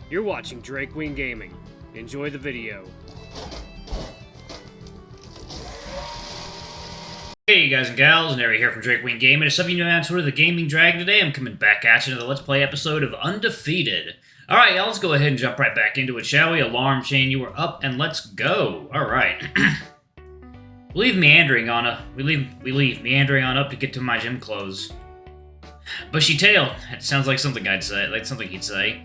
You're watching Drake Queen Gaming. Enjoy the video. Hey guys and gals, Nary here from Drake Queen Gaming. As some of you know on Twitter, the Gaming Dragon today, I'm coming back at you to the Let's Play episode of Undefeated. Alright, y'all, let's go ahead and jump right back into it, shall we? Alarm chain, you are up, and let's go. Alright. we leave meandering on up to get to my gym clothes. Bushy tail. That sounds like something I'd say, like something he'd say.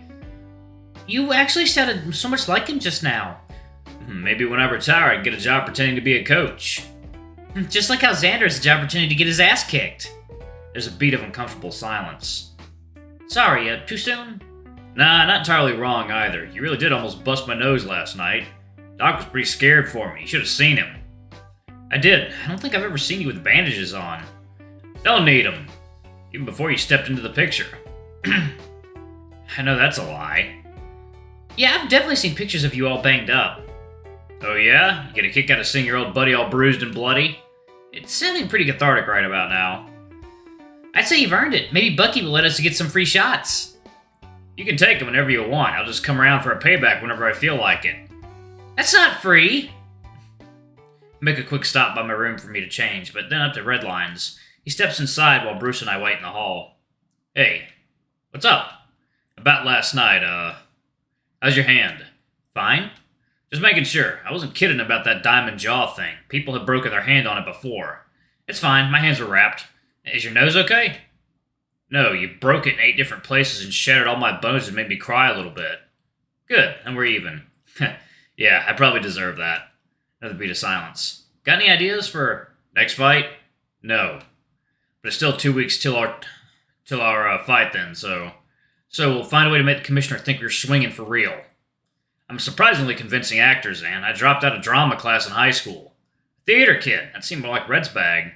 You actually sounded so much like him just now. Maybe when I retire, I can get a job pretending to be a coach. Just like how Xander has a job pretending to get his ass kicked. There's a beat of uncomfortable silence. Sorry, too soon? Nah, not entirely wrong either. You really did almost bust my nose last night. Doc was pretty scared for me. You should have seen him. I did. I don't think I've ever seen you with bandages on. Don't need them. Even before you stepped into the picture. I know that's a lie. Yeah, I've definitely seen pictures of you all banged up. Oh yeah? You get a kick out of seeing your old buddy all bruised and bloody? It's sounding pretty cathartic right about now. I'd say you've earned it. Maybe Bucky will let us get some free shots. You can take them whenever you want. I'll just come around for a payback whenever I feel like it. That's not free! Make a quick stop by my room for me to change, but then up to Redline's. He steps inside while Bruce and I wait in the hall. Hey, what's up? About last night, how's your hand? Fine? Just making sure. I wasn't kidding about that diamond jaw thing. People had broken their hand on it before. It's fine. My hands were wrapped. Is your nose okay? No, you broke it in 8 different places and shattered all my bones and made me cry a little bit. Good, and we're even. Yeah, I probably deserve that. Another beat of silence. Got any ideas for next fight? No. But it's still 2 weeks till our fight then, so we'll find a way to make the commissioner think we're swinging for real. I'm a surprisingly convincing actor, Zan. I dropped out of drama class in high school. Theater kid. That seemed more like Red's bag.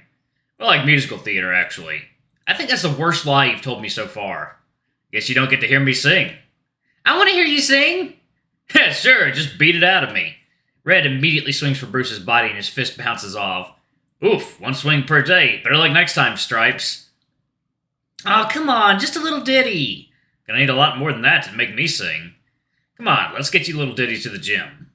Well, like musical theater, actually. I think that's the worst lie you've told me so far. Guess you don't get to hear me sing. I want to hear you sing! Sure, just beat it out of me. Red immediately swings for Bruce's body and his fist bounces off. Oof, 1 swing per day. Better luck next time, Stripes. Oh, come on, just a little ditty. Gonna need a lot more than that to make me sing. Come on, let's get you little ditties to the gym.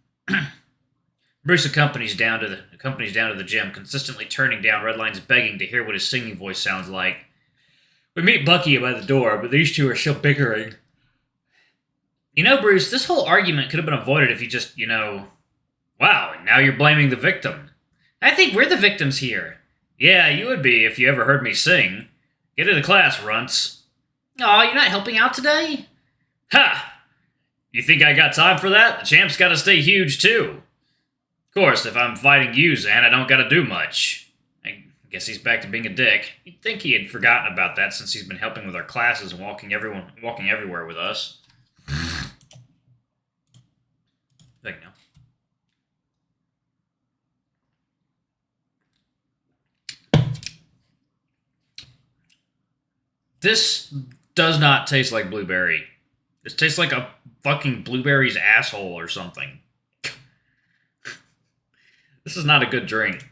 Bruce accompanies down to the gym, consistently turning down Redline's begging to hear what his singing voice sounds like. We meet Bucky by the door, but these two are still bickering. You know, Bruce, this whole argument could have been avoided if you just, Wow, and now you're blaming the victim. I think we're the victims here. Yeah, you would be if you ever heard me sing. Get into class, runts. Aw, you're not helping out today? Ha! You think I got time for that? The champ's gotta stay huge, too. Of course, if I'm fighting you, Zan, I don't gotta do much. I guess he's back to being a dick. You'd think he had forgotten about that since he's been helping with our classes and walking everywhere with us. Like, no. This does not taste like blueberry. This tastes like a fucking blueberry's asshole or something. This is not a good drink.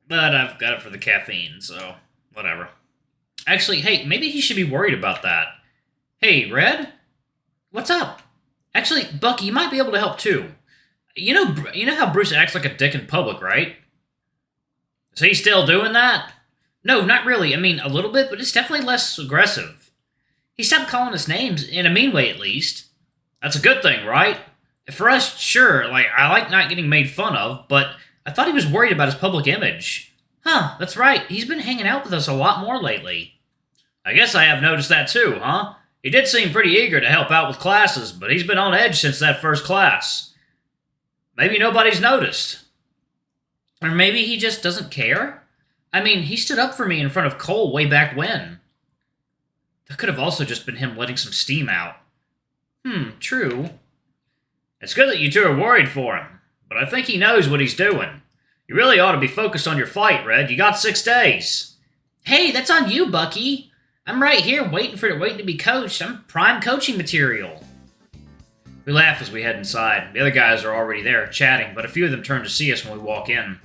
But I've got it for the caffeine, so whatever. Actually, hey, maybe he should be worried about that. Hey, Red? What's up? Actually, Bucky, you might be able to help too. You know how Bruce acts like a dick in public, right? Is he still doing that? No, not really. I mean, a little bit, but it's definitely less aggressive. He stopped calling us names, in a mean way at least. That's a good thing, right? For us, sure, I like not getting made fun of, but I thought he was worried about his public image. Huh, that's right. He's been hanging out with us a lot more lately. I guess I have noticed that too, huh? He did seem pretty eager to help out with classes, but he's been on edge since that first class. Maybe nobody's noticed. Or maybe he just doesn't care? I mean, he stood up for me in front of Cole way back when. That could have also just been him letting some steam out. True. It's good that you two are worried for him, but I think he knows what he's doing. You really ought to be focused on your fight, Red. You got 6 days. Hey, that's on you, Bucky. I'm right here waiting to be coached. I'm prime coaching material. We laugh as we head inside. The other guys are already there, chatting, but a few of them turn to see us when we walk in.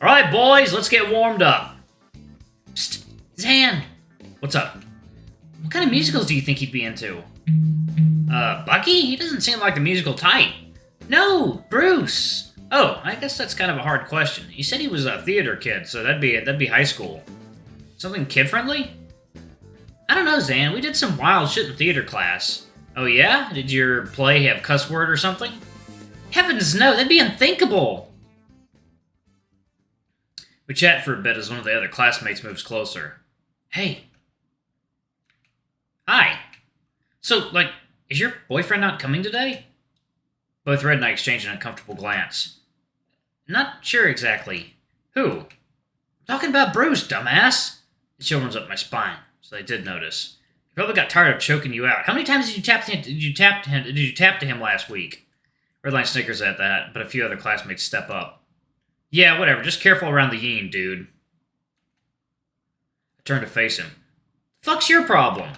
All right, boys, let's get warmed up. Psst, Zan. What's up? What kind of musicals do you think he'd be into? Bucky? He doesn't seem like the musical type. No, Bruce. Oh, I guess that's kind of a hard question. You said he was a theater kid, so that'd be high school. Something kid-friendly? I don't know, Zan. We did some wild shit in theater class. Oh yeah? Did your play have cuss word or something? Heavens no, that'd be unthinkable! We chat for a bit as one of the other classmates moves closer. Hey. Hi. So, like, is your boyfriend not coming today? Both Red and I exchange an uncomfortable glance. Not sure exactly. Who? I'm talking about Bruce, dumbass. The chill runs up my spine, so they did notice. He probably got tired of choking you out. How many times did you tap to him last week? Redline snickers at that, but a few other classmates step up. Yeah, whatever. Just careful around the yeen, dude. I turn to face him. Fuck's your problem?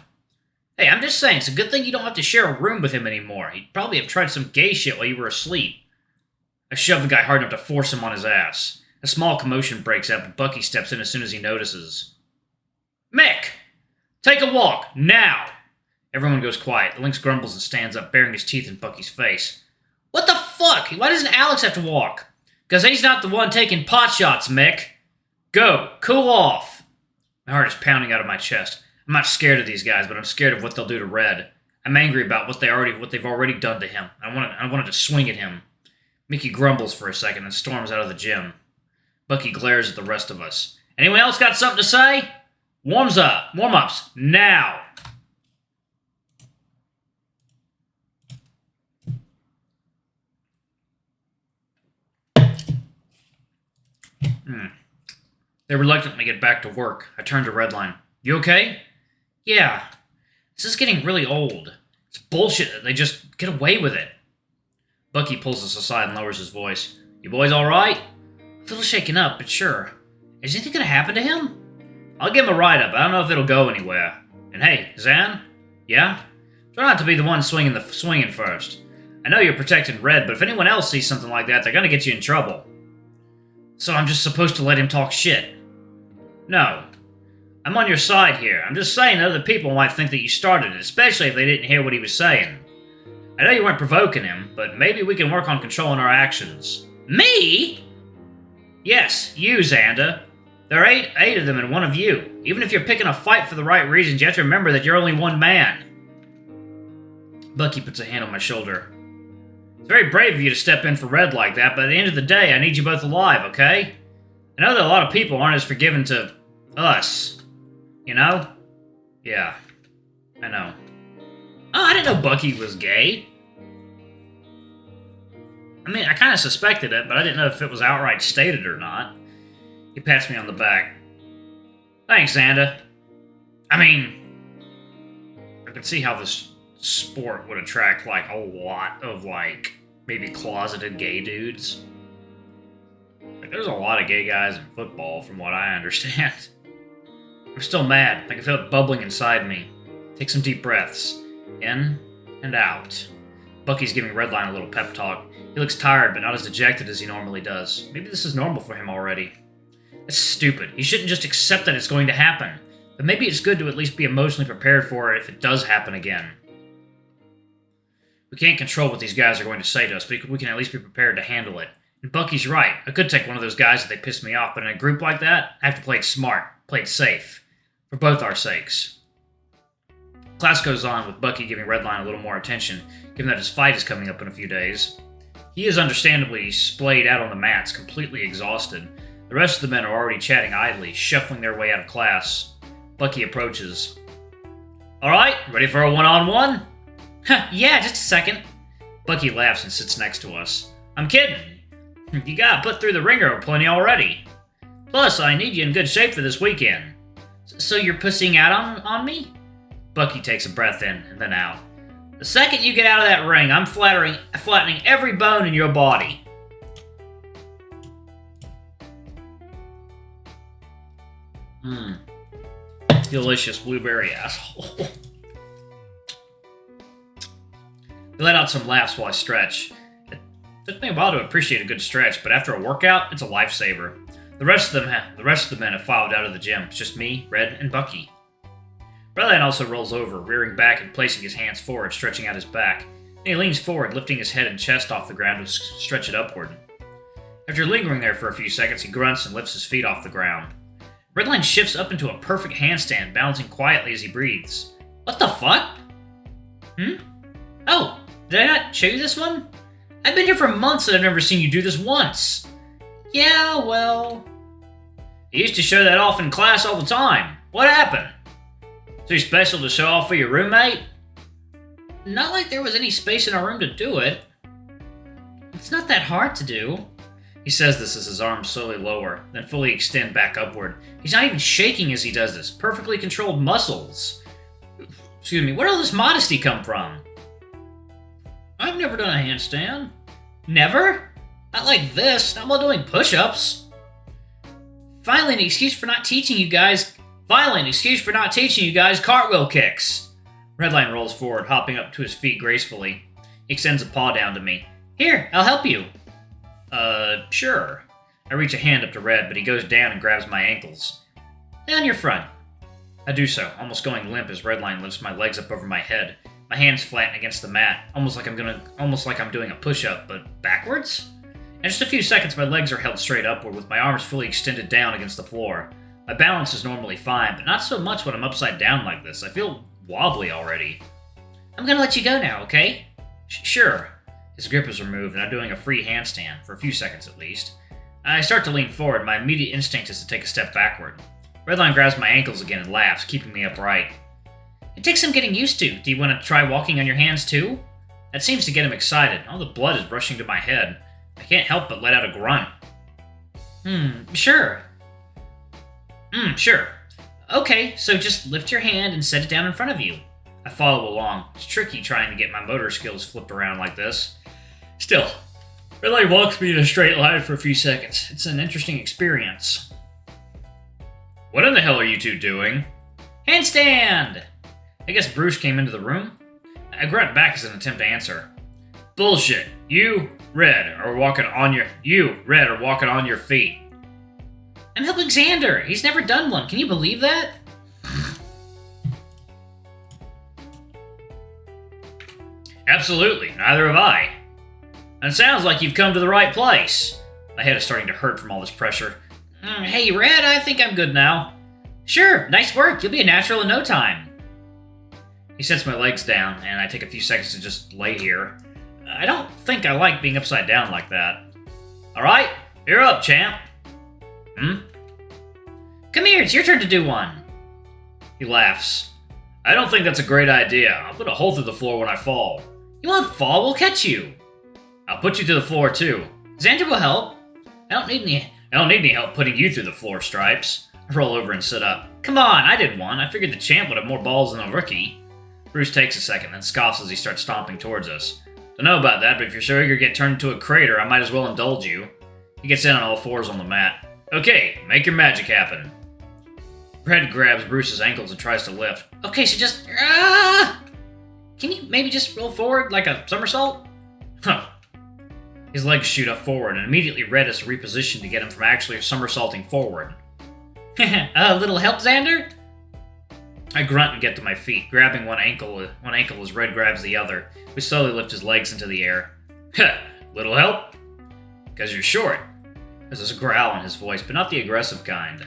Hey, I'm just saying, it's a good thing you don't have to share a room with him anymore. He'd probably have tried some gay shit while you were asleep. I shove the guy hard enough to force him on his ass. A small commotion breaks out, but Bucky steps in as soon as he notices. Mick! Take a walk, now! Everyone goes quiet. The lynx grumbles and stands up, baring his teeth in Bucky's face. What the fuck? Why doesn't Alex have to walk? Because he's not the one taking pot shots, Mick. Go, cool off. My heart is pounding out of my chest. I'm not scared of these guys, but I'm scared of what they'll do to Red. I'm angry about what they've already done to him. I wanted to swing at him. Mickey grumbles for a second and storms out of the gym. Bucky glares at the rest of us. Anyone else got something to say? Warm-ups, now! They reluctantly get back to work. I turn to Redline. You okay? Yeah. This is getting really old. It's bullshit that they just get away with it. Bucky pulls us aside and lowers his voice. You boys alright? A little shaken up, but sure. Is anything gonna happen to him? I'll give him a ride up. I don't know if it'll go anywhere. And hey, Zan? Yeah? Try not to be the one swinging first. I know you're protecting Red, but if anyone else sees something like that, they're gonna get you in trouble. So I'm just supposed to let him talk shit? No. I'm on your side here. I'm just saying other people might think that you started it, especially if they didn't hear what he was saying. I know you weren't provoking him, but maybe we can work on controlling our actions. Me? Yes, you, Xander. There are eight of them and one of you. Even if you're picking a fight for the right reasons, you have to remember that you're only one man. Bucky puts a hand on my shoulder. It's very brave of you to step in for Red like that, but at the end of the day, I need you both alive, okay? I know that a lot of people aren't as forgiving to us. You know? Yeah. I know. Oh, I didn't know Bucky was gay. I mean, I kind of suspected it, but I didn't know if it was outright stated or not. He pats me on the back. Thanks, Xander. I mean, I can see how this sport would attract, like, a lot of, like, maybe closeted gay dudes. Like, there's a lot of gay guys in football, from what I understand. I'm still mad. I can feel it bubbling inside me. Take some deep breaths. In and out. Bucky's giving Redline a little pep talk. He looks tired, but not as dejected as he normally does. Maybe this is normal for him already. That's stupid. He shouldn't just accept that it's going to happen. But maybe it's good to at least be emotionally prepared for it if it does happen again. We can't control what these guys are going to say to us, but we can at least be prepared to handle it. And Bucky's right. I could take one of those guys if they piss me off, but in a group like that, I have to play it smart, play it safe. For both our sakes. Class goes on, with Bucky giving Redline a little more attention, given that his fight is coming up in a few days. He is understandably splayed out on the mats, completely exhausted. The rest of the men are already chatting idly, shuffling their way out of class. Bucky approaches. Alright, ready for a one-on-one? Yeah, just a second. Bucky laughs and sits next to us. I'm kidding. You got put through the ringer plenty already. Plus, I need you in good shape for this weekend. So you're pussying out on me? Bucky takes a breath in and then out. The second you get out of that ring, I'm flattening every bone in your body. Delicious blueberry asshole. He let out some laughs while I stretch. It took me a while to appreciate a good stretch, but after a workout, it's a lifesaver. The rest of the men have filed out of the gym. It's just me, Red, and Bucky. Redline also rolls over, rearing back and placing his hands forward, stretching out his back. Then he leans forward, lifting his head and chest off the ground to stretch it upward. After lingering there for a few seconds, he grunts and lifts his feet off the ground. Redline shifts up into a perfect handstand, balancing quietly as he breathes. What the fuck? Oh, did I not show you this one? I've been here for months and I've never seen you do this once. Yeah, well... You used to show that off in class all the time. What happened? Too special to show off for your roommate? Not like there was any space in our room to do it. It's not that hard to do. He says this as his arms slowly lower, then fully extend back upward. He's not even shaking as he does this. Perfectly controlled muscles. Excuse me, where did all this modesty come from? I've never done a handstand. Never? Not like this, not while doing push-ups. Finally, an excuse for not teaching you guys cartwheel kicks. Redline rolls forward, hopping up to his feet gracefully. He extends a paw down to me. Here, I'll help you. Sure. I reach a hand up to Red, but he goes down and grabs my ankles. Down your front. I do so, almost going limp as Redline lifts my legs up over my head. My hands flatten against the mat, almost like I'm doing a push-up, but backwards? In just a few seconds, my legs are held straight upward, with my arms fully extended down against the floor. My balance is normally fine, but not so much when I'm upside down like this. I feel wobbly already. I'm gonna let you go now, okay? Sure. His grip is removed, and I'm doing a free handstand, for a few seconds at least. I start to lean forward. My immediate instinct is to take a step backward. Redline grabs my ankles again and laughs, keeping me upright. It takes some getting used to. Do you want to try walking on your hands too? That seems to get him excited. All the blood is rushing to my head. I can't help but let out a grunt. Sure. Sure. Okay, so just lift your hand and set it down in front of you. I follow along. It's tricky trying to get my motor skills flipped around like this. Still, Redline walks me in a straight line for a few seconds. It's an interesting experience. What in the hell are you two doing? Handstand! I guess Bruce came into the room. I grunt back as an attempt to answer. Bullshit. You, Red, are walking on your feet. I'm helping Xander. He's never done one. Can you believe that? Absolutely. Neither have I. And it sounds like you've come to the right place. My head is starting to hurt from all this pressure. Hey, Red, I think I'm good now. Sure. Nice work. You'll be a natural in no time. He sets my legs down, and I take a few seconds to just lay here. I don't think I like being upside down like that. Alright, you're up, champ. Come here, it's your turn to do one. He laughs. I don't think that's a great idea. I'll put a hole through the floor when I fall. You won't fall, we'll catch you. I'll put you through the floor, too. Xander will help. I don't need any help putting you through the floor, Stripes. I roll over and sit up. Come on, I did one. I figured the champ would have more balls than a rookie. Bruce takes a second, then scoffs as he starts stomping towards us. Don't know about that, but if you're so eager to get turned into a crater, I might as well indulge you. He gets down on all fours on the mat. Okay, make your magic happen. Red grabs Bruce's ankles and tries to lift. Okay, so just... Can you maybe just roll forward like a somersault? Huh. His legs shoot up forward, and immediately Red is repositioned to get him from actually somersaulting forward. A little help, Xander? I grunt and get to my feet, grabbing one ankle as Red grabs the other. We slowly lift his legs into the air. Little help? Because you're short. There's a growl in his voice, but not the aggressive kind.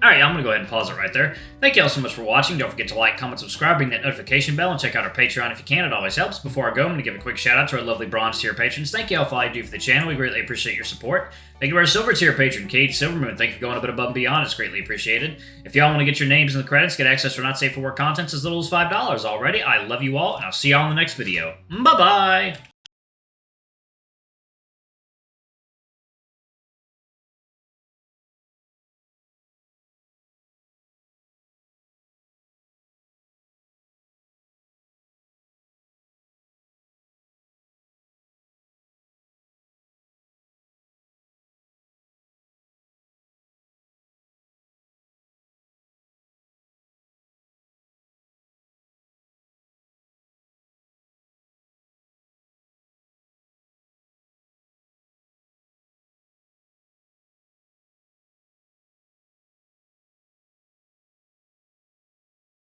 Alright, I'm going to go ahead and pause it right there. Thank you all so much for watching. Don't forget to like, comment, subscribe, ring that notification bell, and check out our Patreon if you can. It always helps. Before I go, I'm going to give a quick shout out to our lovely bronze tier patrons. Thank you all for all you do for the channel. We greatly appreciate your support. Thank you to our silver tier patron, Kate Silvermoon. Thank you for going a bit above and beyond. It's greatly appreciated. If y'all want to get your names in the credits, get access to not safe for work contents as little as $5 already. I love you all, and I'll see y'all in the next video. Bye-bye!